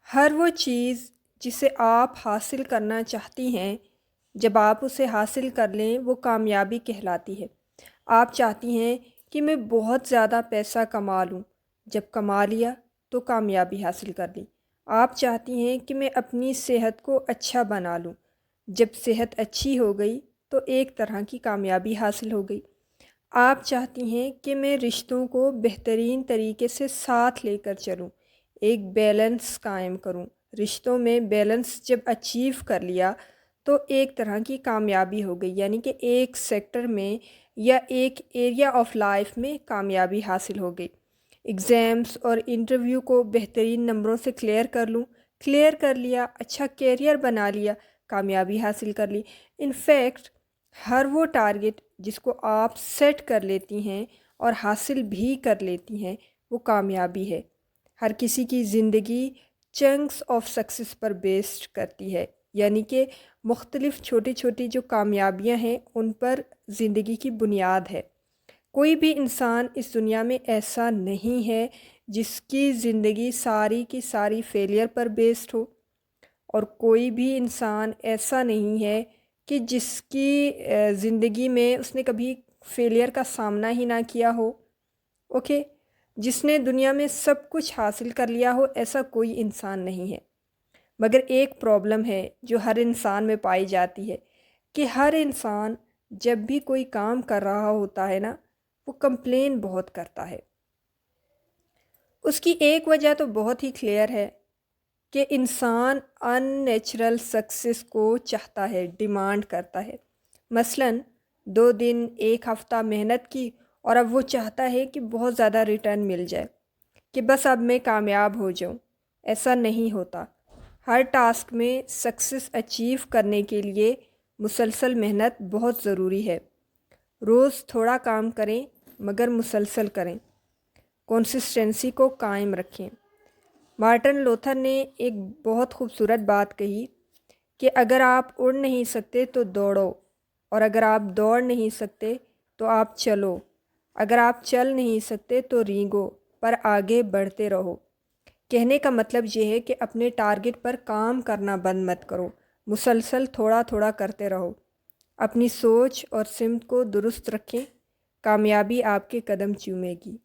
ہر وہ چیز جسے آپ حاصل کرنا چاہتی ہیں، جب آپ اسے حاصل کر لیں وہ کامیابی کہلاتی ہے۔ آپ چاہتی ہیں کہ میں بہت زیادہ پیسہ کما لوں، جب کما لیا تو کامیابی حاصل کر لی۔ آپ چاہتی ہیں کہ میں اپنی صحت کو اچھا بنا لوں، جب صحت اچھی ہو گئی تو ایک طرح کی کامیابی حاصل ہو گئی۔ آپ چاہتی ہیں کہ میں رشتوں کو بہترین طریقے سے ساتھ لے کر چلوں، ایک بیلنس قائم کروں۔ رشتوں میں بیلنس جب اچیو کر لیا تو ایک طرح کی کامیابی ہو گئی، یعنی کہ ایک سیکٹر میں یا ایک ایریا آف لائف میں کامیابی حاصل ہو گئی۔ ایگزامس اور انٹرویو کو بہترین نمبروں سے کلیئر کر لیا، اچھا کیریئر بنا لیا، کامیابی حاصل کر لی۔ انفیکٹ ہر وہ ٹارگٹ جس کو آپ سیٹ کر لیتی ہیں اور حاصل بھی کر لیتی ہیں وہ کامیابی ہے۔ ہر کسی کی زندگی chunks of success per based کرتی ہے، یعنی کہ مختلف چھوٹی چھوٹی جو کامیابیاں ہیں ان پر زندگی کی بنیاد ہے۔ کوئی بھی انسان اس دنیا میں ایسا نہیں ہے جس کی زندگی ساری کی ساری فیلئر پر بیسڈ ہو، اور کوئی بھی انسان ایسا نہیں ہے کہ جس کی زندگی میں اس نے کبھی فیلئر کا سامنا ہی نہ کیا ہو۔ اوکے، جس نے دنیا میں سب کچھ حاصل کر لیا ہو، ایسا کوئی انسان نہیں ہے۔ مگر ایک پرابلم ہے جو ہر انسان میں پائی جاتی ہے کہ ہر انسان جب بھی کوئی کام کر رہا ہوتا ہے نا، وہ کمپلین بہت کرتا ہے۔ اس کی ایک وجہ تو بہت ہی کلیئر ہے کہ انسان ان نیچرل سکسیس کو چاہتا ہے، ڈیمانڈ کرتا ہے۔ مثلاً 2 دن 1 ہفتہ محنت کی اور اب وہ چاہتا ہے کہ بہت زیادہ ریٹرن مل جائے، کہ بس اب میں کامیاب ہو جاؤں۔ ایسا نہیں ہوتا۔ ہر ٹاسک میں سکسیس اچیو کرنے کے لیے مسلسل محنت بہت ضروری ہے۔ روز تھوڑا کام کریں مگر مسلسل کریں، کنسسٹنسی کو قائم رکھیں۔ مارٹن لوتھر نے ایک بہت خوبصورت بات کہی کہ اگر آپ اڑ نہیں سکتے تو دوڑو، اور اگر آپ دوڑ نہیں سکتے تو آپ چلو، اگر آپ چل نہیں سکتے تو رینگو، پر آگے بڑھتے رہو۔ کہنے کا مطلب یہ ہے کہ اپنے ٹارگٹ پر کام کرنا بند مت کرو، مسلسل تھوڑا تھوڑا کرتے رہو۔ اپنی سوچ اور سمت کو درست رکھیں، کامیابی آپ کے قدم چومے گی۔